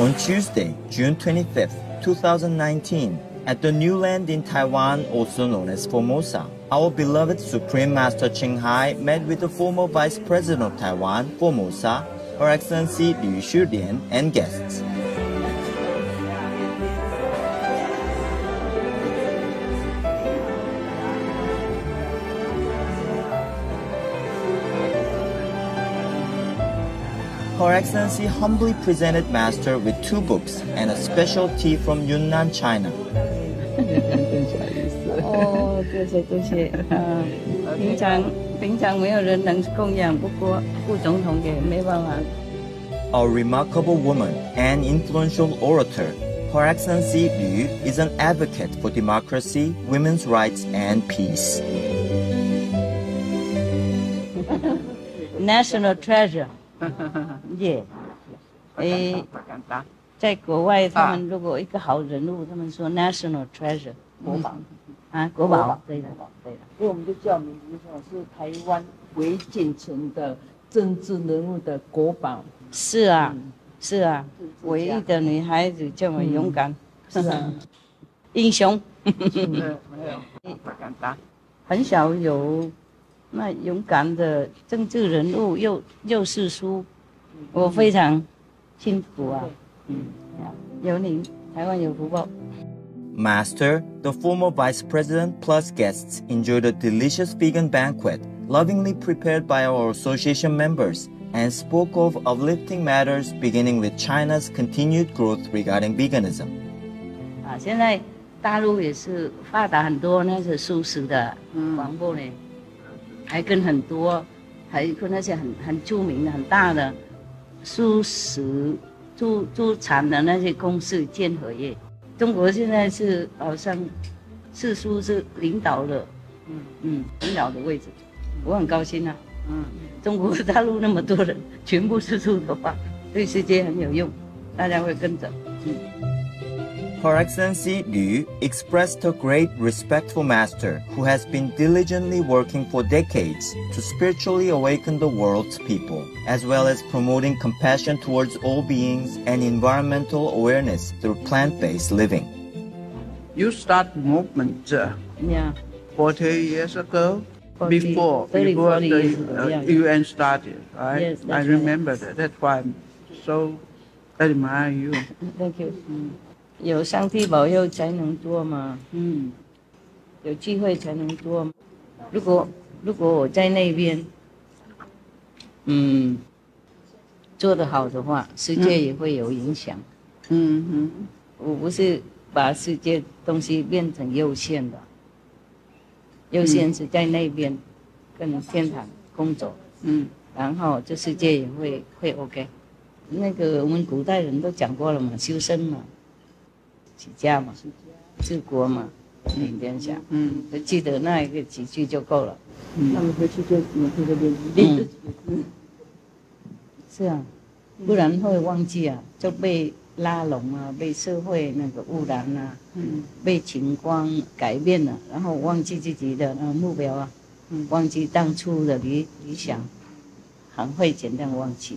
On Tuesday, June 25th, 2019, at the new land in Taiwan, also known as Formosa, our beloved Supreme Master Ching Hai met with the former Vice President of Taiwan, Formosa, Her Excellency Liu Shilian, and guests. Her Excellency humbly presented Master with 2 books and a special tea from Yunnan, China. 哦，这些都是平常没有人能供养，不过副总统也没办法。A remarkable woman and influential orator, Her Excellency Liu is an advocate for democracy, women's rights, and peace. National treasure. 耶，在国外，他们如果一个好人物，他们说 national treasure 国宝啊，国宝，对的，对的。所以我们就叫名字说是台湾维锦城的政治人物的国宝。是啊，是啊，唯一的女孩子这么勇敢，是啊，英雄。没有，很少有那勇敢的政治人物又是书，我非常幸福啊！有你，台湾有福报。Master, the former Vice President plus guests enjoyed a delicious vegan banquet, lovingly prepared by our association members, and spoke of uplifting matters beginning with China's continued growth regarding veganism. 啊，现在大陆也是发达很多，那是素食的广播呢。还跟很多，还跟那些很著名的、很大的素食助产的那些公司建合业。中国现在是好像吃素是领导的，领导的位置，我很高兴啊。中国大陆那么多人全部吃素的话，对世界很有用，大家会跟着。Her Excellency Liu expressed her great respect for Master, who has been diligently working for decades to spiritually awaken the world's people, as well as promoting compassion towards all beings and environmental awareness through plant-based living. You start movement 40 years ago, 40 before the UN started, right? Yes, I remember that. That's why I'm so admire you. Thank you. 有上帝保佑才能做嘛，有机会才能做。如果我在那边，做得好的话，世界也会有影响。我不是把世界东西变成有限的，有限是在那边跟天堂工作，然后这世界也会 OK。那个我们古代人都讲过了嘛，修身嘛。起家嘛，治国嘛，平天下。就记得那一个几句就够了。那么回去就每天都练。是啊，不然会忘记啊，就被拉拢啊，被社会那个污染啊，被情况改变了，然后忘记自己的目标啊，忘记当初的理想，很会简单忘记。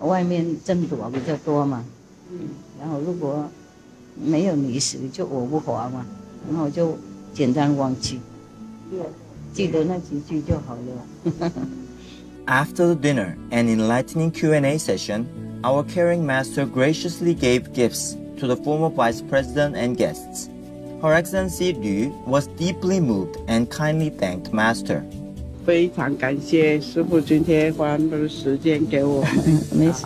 外面争夺比较多嘛。然后如果没有离实就我不滑嘛，然后就简单忘记，记得那几句就好了。After the dinner and enlightening Q&A session, our caring Master graciously gave gifts to the former Vice President and guests. Her Excellency Liu was deeply moved and kindly thanked Master. 非常感谢师父今天花那么多时间给我们。没事，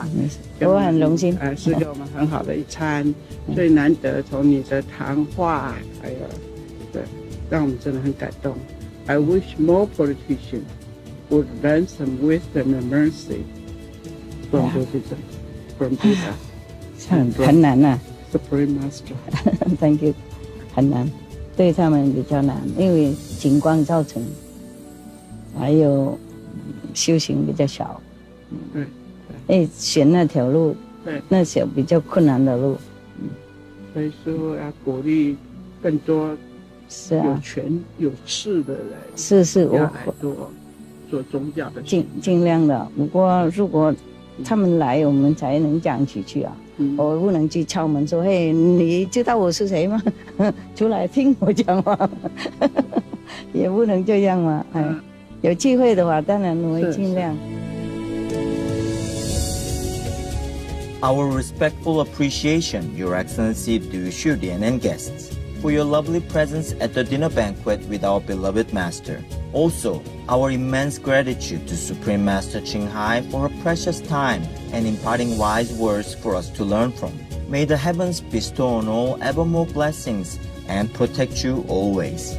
我很荣幸。是给我们很好的一餐，最难得从你的谈话，还有对，让我们真的很感动。I wish more politicians would learn some wisdom and mercy from Buddha. 很难啊 Supreme Master. Thank you， 很难，对他们比较难，因为情况造成。还有修行比较少，选那条路，那条比较困难的路，所以说要鼓励更多有权有势的人，是我来做宗教的，尽量的。不过如果他们来我们才能讲几句啊。我不能去敲门说，嘿，你知道我是谁吗？出来听我讲话，也不能这样嘛。有机会的话，当然我会尽量。Our respectful appreciation, Your Excellency Du Shidian and guests, for your lovely presence at the dinner banquet with our beloved Master. Also, our immense gratitude to Supreme Master Ching Hai for her precious time and imparting wise words for us to learn from. May the heavens bestow on all ever more blessings and protect you always.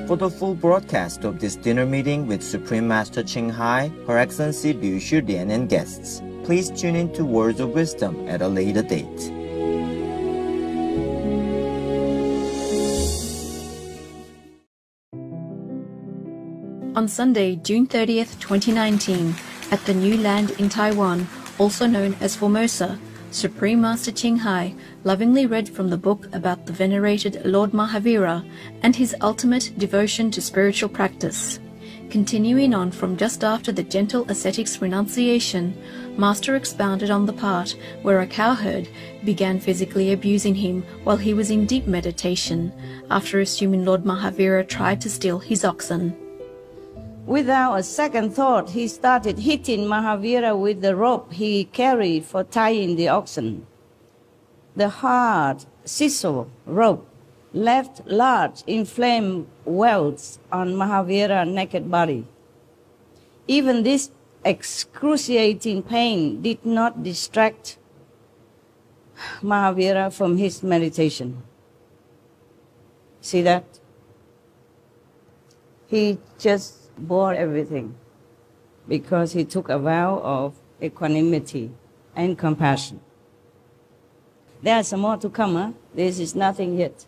For the full broadcast of this dinner meeting with Supreme Master Ching Hai, Her Excellency Du Shidian and guests, please tune in to Words of Wisdom at a later date. On Sunday, June 30th, 2019, at the new land in Taiwan, also known as Formosa, Supreme Master Ching Hai lovingly read from the book about the venerated Lord Mahavira and his ultimate devotion to spiritual practice. Continuing on from just after the gentle ascetic's renunciation, Master expounded on the part where a cowherd began physically abusing him while he was in deep meditation, after assuming Lord Mahavira tried to steal his oxen. Without a second thought, he started hitting Mahavira with the rope he carried for tying the oxen. The hard sisal rope left large inflamed welts on Mahavira's naked body. Even this excruciating pain did not distract Mahavira from his meditation. See that? He just bore everything because he took a vow of equanimity and compassion. There's some more to come, huh? This is nothing yet.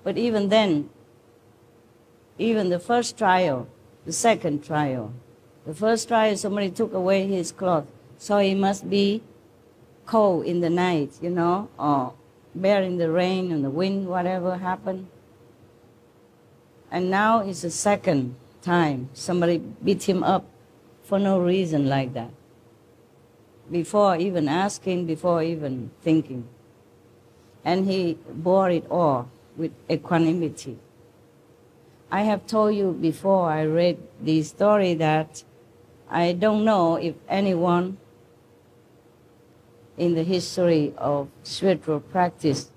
But even then, even the first trial, the second trial, the first trial somebody took away his cloth, so he must be cold in the night, you know, or bearing the rain and the wind, whatever happened. And now it's the second time somebody beat him up for no reason like that, before even asking, before even thinking. And he bore it all with equanimity. I have told you before I read this story that I don't know if anyone in the history of spiritual practice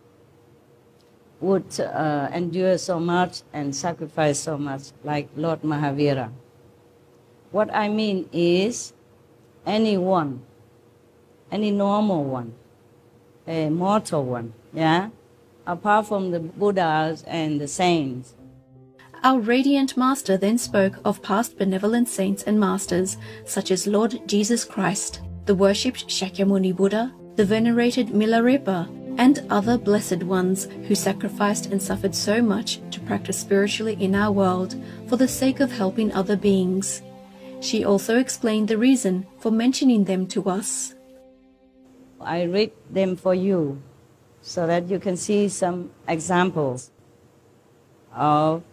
would endure so much and sacrifice so much like Lord Mahavira. What I mean is anyone, any normal one, a mortal one, yeah, apart from the Buddhas and the saints. Our radiant Master then spoke of past benevolent saints and masters such as Lord Jesus Christ, the worshipped Shakyamuni Buddha, the venerated Milarepa, and other blessed ones who sacrificed and suffered so much to practice spiritually in our world for the sake of helping other beings. She also explained the reason for mentioning them to us. I read them for you so that you can see some examples of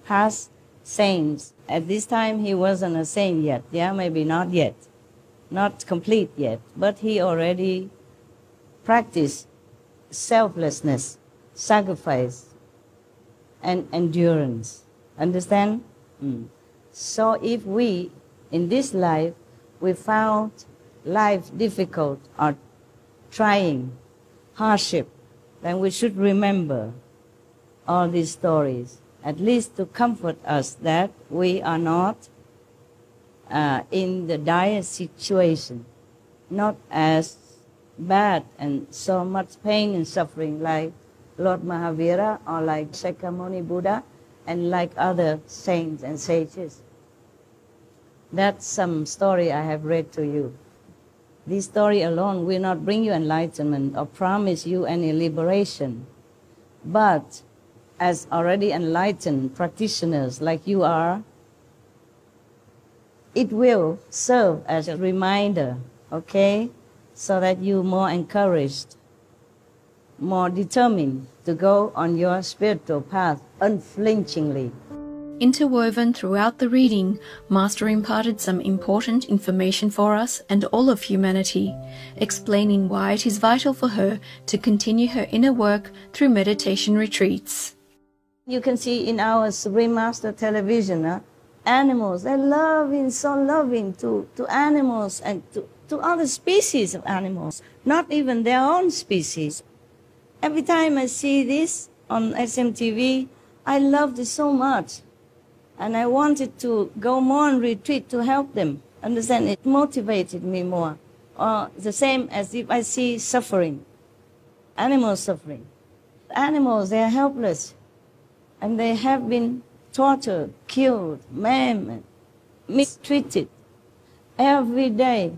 past saints. At this time he wasn't a saint yet, yeah, maybe not yet, not complete yet, but he already practiced selflessness, sacrifice, and endurance. Understand? So if we, in this life, we found life difficult or trying, hardship, then we should remember all these stories, at least to comfort us that we are not in the dire situation, not as bad and so much pain and suffering like Lord Mahavira or like Shakyamuni Buddha and like other saints and sages. That's some story I have read to you. This story alone will not bring you enlightenment or promise you any liberation. But as already enlightened practitioners like you are, it will serve as a reminder, okay? So that you're more encouraged, more determined to go on your spiritual path unflinchingly. Interwoven throughout the reading, Master imparted some important information for us and all of humanity, explaining why it is vital for her to continue her inner work through meditation retreats. You can see in our Supreme Master television, animals, they're so loving to animals and to other species of animals, not even their own species. Every time I see this on SMTV, I loved it so much. And I wanted to go more on retreat to help them. Understand? It motivated me more. Or the same as if I see suffering, animals suffering. Animals, they are helpless. And they have been tortured, killed, maimed, mistreated every day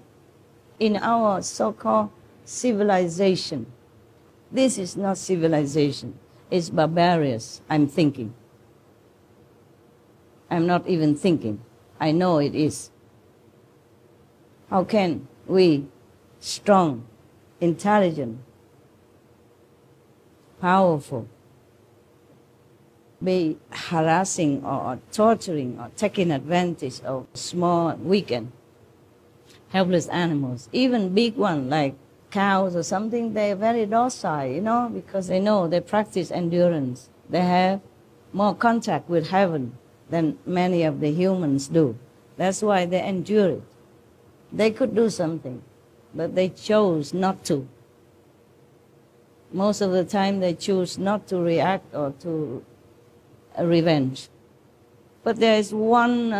in our so-called civilization. This is not civilization. It's barbarous, I'm thinking. I'm not even thinking. I know it is. How can we, strong, intelligent, powerful, be harassing or torturing or taking advantage of small, weak and helpless animals? Even big ones like cows or something, they're very docile, because they know they practice endurance. They have more contact with heaven than many of the humans do. That's why they endure it. They could do something, but they chose not to. Most of the time they choose not to react or to revenge. But there is one,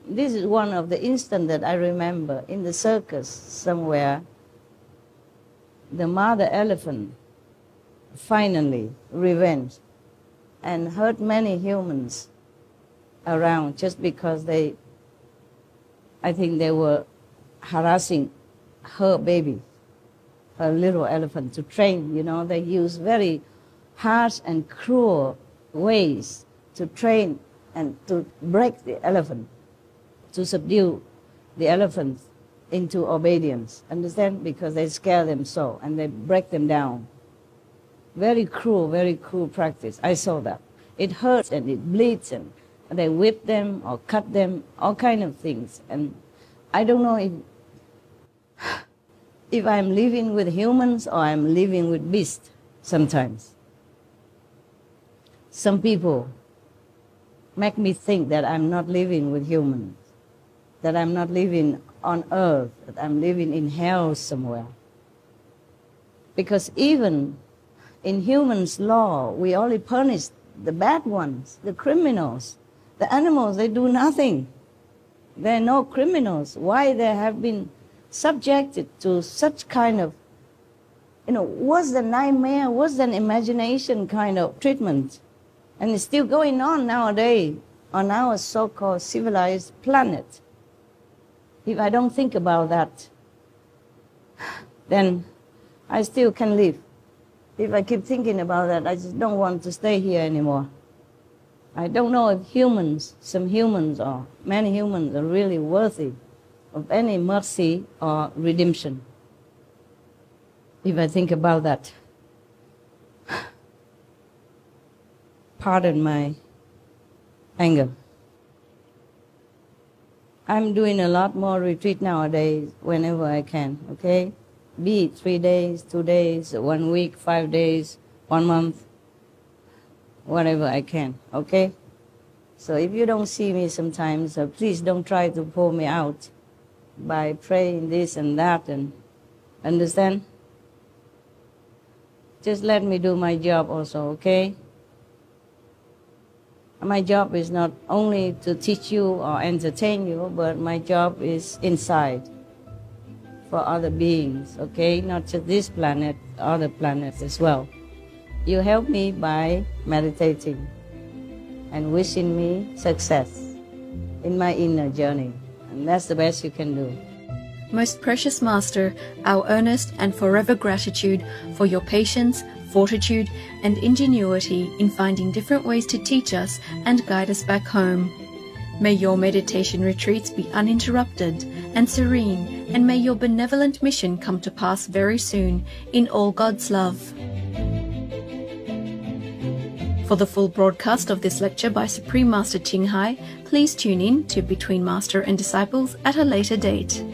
this is one of the instances that I remember in the circus somewhere. The mother elephant finally revenged and hurt many humans around just because I think they were harassing her baby, her little elephant, to train. They use very harsh and cruel ways to train and to break the elephant, to subdue the elephant into obedience. Understand? Because they scare them so, and they break them down. Very cruel practice. I saw that. It hurts and it bleeds, and they whip them or cut them, all kind of things. And I don't know if I'm living with humans or I'm living with beasts sometimes. Some people make me think that I'm not living with humans, that I'm not living on earth, that I'm living in hell somewhere. Because even in humans' law, we only punish the bad ones, the criminals. The animals, they do nothing. They're no criminals. Why they have been subjected to such kind of, worse than nightmare, worse than imagination kind of treatment. And it's still going on nowadays on our so-called civilized planet. If I don't think about that, then I still can live. If I keep thinking about that, I just don't want to stay here anymore. I don't know if some humans or many humans are really worthy of any mercy or redemption. If I think about that, pardon my anger. I'm doing a lot more retreat nowadays whenever I can, okay? Be it 3 days, 2 days, 1 week, 5 days, 1 month, whatever I can, okay? So if you don't see me sometimes, please don't try to pull me out by praying this and that, and understand? Just let me do my job also, okay? My job is not only to teach you or entertain you, but my job is inside for other beings, okay? Not just this planet, other planets as well. You help me by meditating and wishing me success in my inner journey. And that's the best you can do. Most precious Master, our earnest and forever gratitude for your patience, fortitude, and ingenuity in finding different ways to teach us and guide us back home. May your meditation retreats be uninterrupted and serene, and may your benevolent mission come to pass very soon in all God's love. For the full broadcast of this lecture by Supreme Master Ching Hai, please tune in to Between Master and Disciples at a later date.